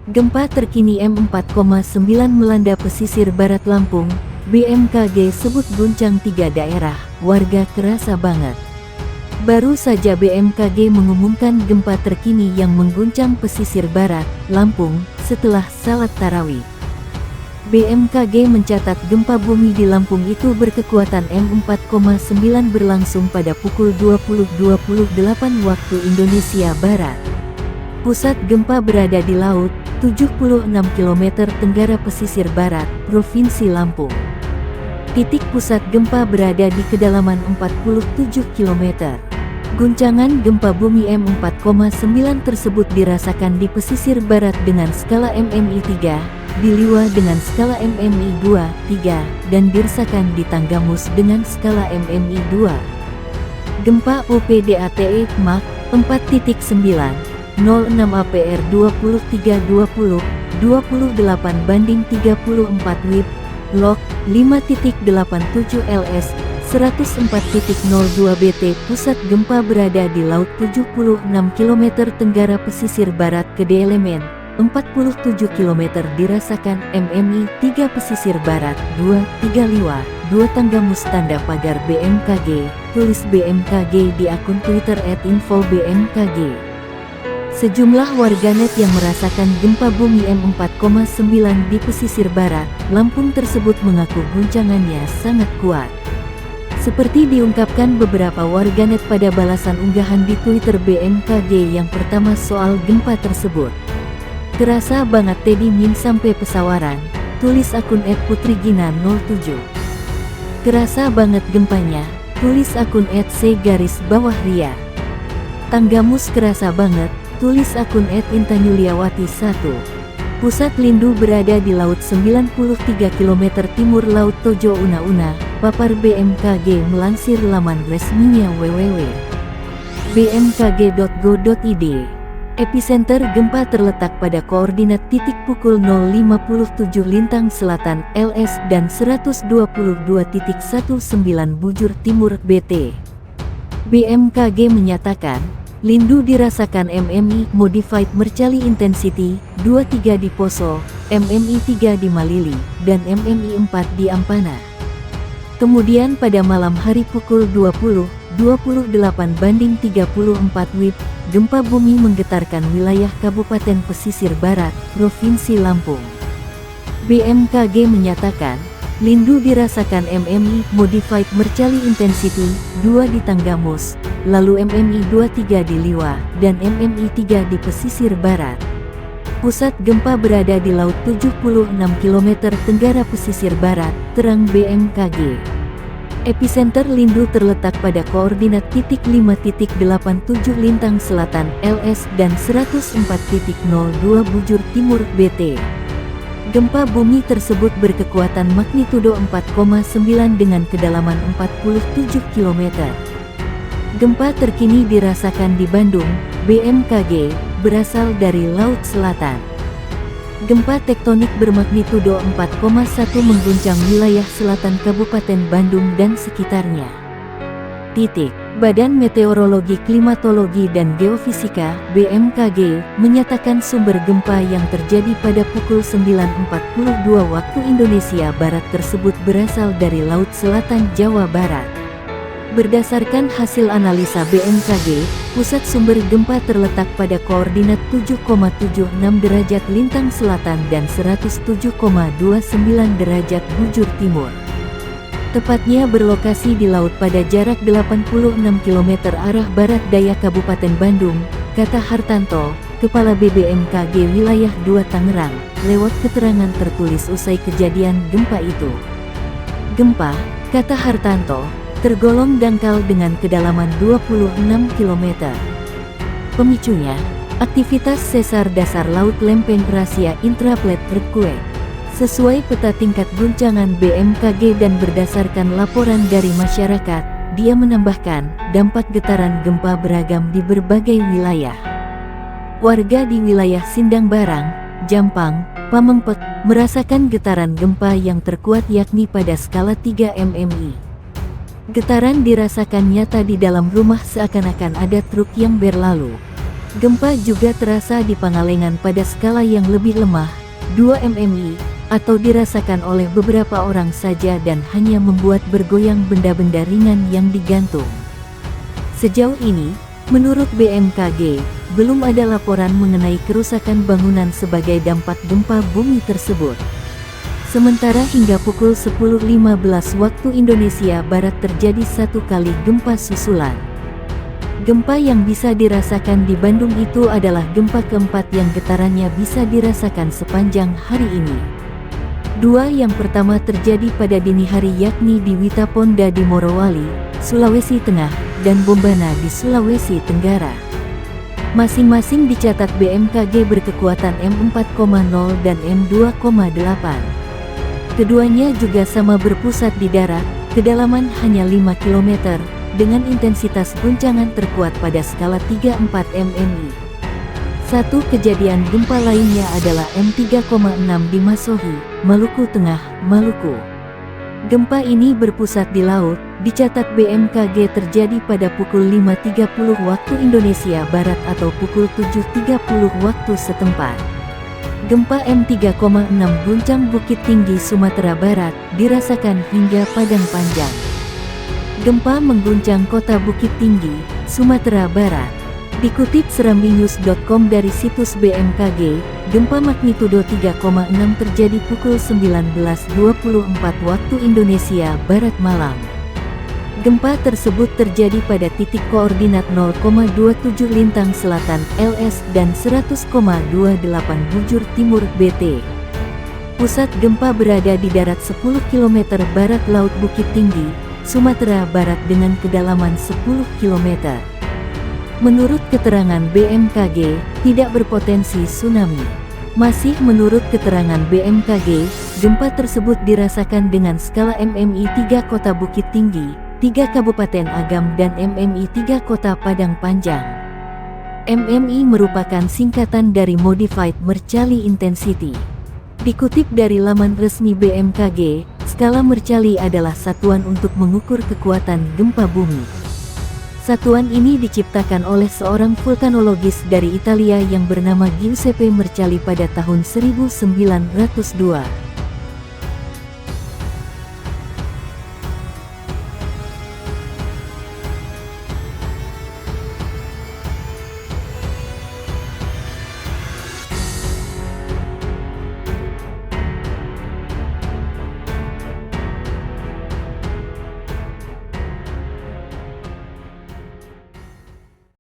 Gempa terkini M4,9 melanda pesisir barat Lampung. BMKG sebut guncang 3 daerah, warga kerasa banget. Baru saja BMKG mengumumkan gempa terkini yang mengguncang pesisir barat Lampung setelah salat tarawih. BMKG mencatat gempa bumi di Lampung itu berkekuatan M4,9 berlangsung pada pukul 20.28 waktu Indonesia Barat. Pusat gempa berada di laut, 76 km tenggara pesisir barat, Provinsi Lampung. Titik pusat gempa berada di kedalaman 47 km. Guncangan gempa bumi M4,9 tersebut dirasakan di pesisir barat dengan skala MMI 3, di Liwa dengan skala MMI 2, 3, dan dirasakan di Tanggamus dengan skala MMI 2. Gempa OPDATE Mach 4.9. 06 APR 2320, 28/34 WIB, log 5.87 LS, 104.02 BT. Pusat gempa berada di laut 76 km tenggara pesisir barat Kedelemen, 47 km dirasakan MMI 3 pesisir barat, 2, 3 Liwa, 2 Tanggamus. Tanda pagar BMKG, tulis BMKG di akun Twitter @info_bmkg. Sejumlah warganet yang merasakan gempa bumi M4,9 di pesisir barat Lampung tersebut mengaku guncangannya sangat kuat. Seperti diungkapkan beberapa warganet pada balasan unggahan di Twitter BMKG yang pertama soal gempa tersebut. Kerasa banget Teddy Min sampai pesawaran, tulis akun @putrigina07. Kerasa banget gempanya, tulis akun @c_ria. Tanggamus kerasa banget, tulis akun @intanyuliawati1. Pusat lindu berada di laut 93 km timur laut Tojo Una-Una, papar BMKG melansir laman resminya www.bmkg.go.id. Epicenter gempa terletak pada koordinat titik pukul 0.57 lintang selatan LS dan 122.19 bujur timur BT. BMKG menyatakan, lindu dirasakan MMI Modified Mercalli Intensity 23 di Poso, MMI 3 di Malili, dan MMI 4 di Ampana. Kemudian pada malam hari pukul 20.28/34 WIB, gempa bumi menggetarkan wilayah Kabupaten Pesisir Barat, Provinsi Lampung. BMKG menyatakan, lindu dirasakan MMI Modified Mercalli Intensity 2 di Tanggamus, lalu MMI 23 di Liwa, dan MMI 3 di pesisir barat. Pusat gempa berada di laut 76 km tenggara pesisir barat, terang BMKG. Epicenter lindu terletak pada koordinat titik 5.87 lintang selatan LS dan 104.02 bujur timur BT. Gempa bumi tersebut berkekuatan magnitudo 4,9 dengan kedalaman 47 km. Gempa terkini dirasakan di Bandung, BMKG, berasal dari Laut Selatan. Gempa tektonik bermagnitudo 4,1 mengguncang wilayah selatan Kabupaten Bandung dan sekitarnya. Badan Meteorologi, Klimatologi dan Geofisika, BMKG, menyatakan sumber gempa yang terjadi pada pukul 9.42 waktu Indonesia Barat tersebut berasal dari Laut Selatan Jawa Barat. Berdasarkan hasil analisa BMKG, pusat sumber gempa terletak pada koordinat 7,76 derajat lintang selatan dan 107,29 derajat bujur timur. Tepatnya berlokasi di laut pada jarak 86 km arah barat daya Kabupaten Bandung, kata Hartanto, Kepala BBMKG Wilayah 2 Tangerang, lewat keterangan tertulis usai kejadian gempa itu. Gempa, kata Hartanto, tergolong dangkal dengan kedalaman 26 km. Pemicunya, aktivitas sesar dasar laut lempeng Rasia Intraplate Earthquake. Sesuai peta tingkat guncangan BMKG dan berdasarkan laporan dari masyarakat, dia menambahkan, dampak getaran gempa beragam di berbagai wilayah. Warga di wilayah Sindang Barang, Jampang, Pamengpek, merasakan getaran gempa yang terkuat yakni pada skala 3 MMI. Getaran dirasakan nyata di dalam rumah seakan-akan ada truk yang berlalu. Gempa juga terasa di Pangalengan pada skala yang lebih lemah, 2 mmi, atau dirasakan oleh beberapa orang saja dan hanya membuat bergoyang benda-benda ringan yang digantung. Sejauh ini, menurut BMKG, belum ada laporan mengenai kerusakan bangunan sebagai dampak gempa bumi tersebut. Sementara hingga pukul 10.15 waktu Indonesia Barat terjadi satu kali gempa susulan. Gempa yang bisa dirasakan di Bandung itu adalah gempa keempat yang getarannya bisa dirasakan sepanjang hari ini. Dua yang pertama terjadi pada dini hari yakni di Witaponda di Morowali, Sulawesi Tengah, dan Bombana di Sulawesi Tenggara. Masing-masing dicatat BMKG berkekuatan M4,0 dan M2,8. Keduanya juga sama berpusat di darat, kedalaman hanya 5 km, dengan intensitas guncangan terkuat pada skala 3-4 mmi. Satu kejadian gempa lainnya adalah M3,6 di Masohi, Maluku Tengah, Maluku. Gempa ini berpusat di laut, dicatat BMKG terjadi pada pukul 5.30 waktu Indonesia Barat atau pukul 7.30 waktu setempat. Gempa M3,6 guncang Bukit Tinggi Sumatera Barat, dirasakan hingga Padang Panjang. Gempa mengguncang kota Bukit Tinggi, Sumatera Barat. Dikutip serambinews.com dari situs BMKG, gempa magnitudo 3,6 terjadi pukul 19.24 waktu Indonesia Barat malam. Gempa tersebut terjadi pada titik koordinat 0,27 lintang selatan LS dan 100,28 bujur timur BT. Pusat gempa berada di darat 10 km barat Laut Bukit Tinggi, Sumatera Barat dengan kedalaman 10 km. Menurut keterangan BMKG, tidak berpotensi tsunami. Masih menurut keterangan BMKG, gempa tersebut dirasakan dengan skala MMI 3 Kota Bukit Tinggi, 3 Kabupaten Agam dan MMI 3 Kota Padang Panjang. MMI merupakan singkatan dari Modified Mercalli Intensity. Dikutip dari laman resmi BMKG, skala Mercalli adalah satuan untuk mengukur kekuatan gempa bumi. Satuan ini diciptakan oleh seorang vulkanologis dari Italia yang bernama Giuseppe Mercalli pada tahun 1902.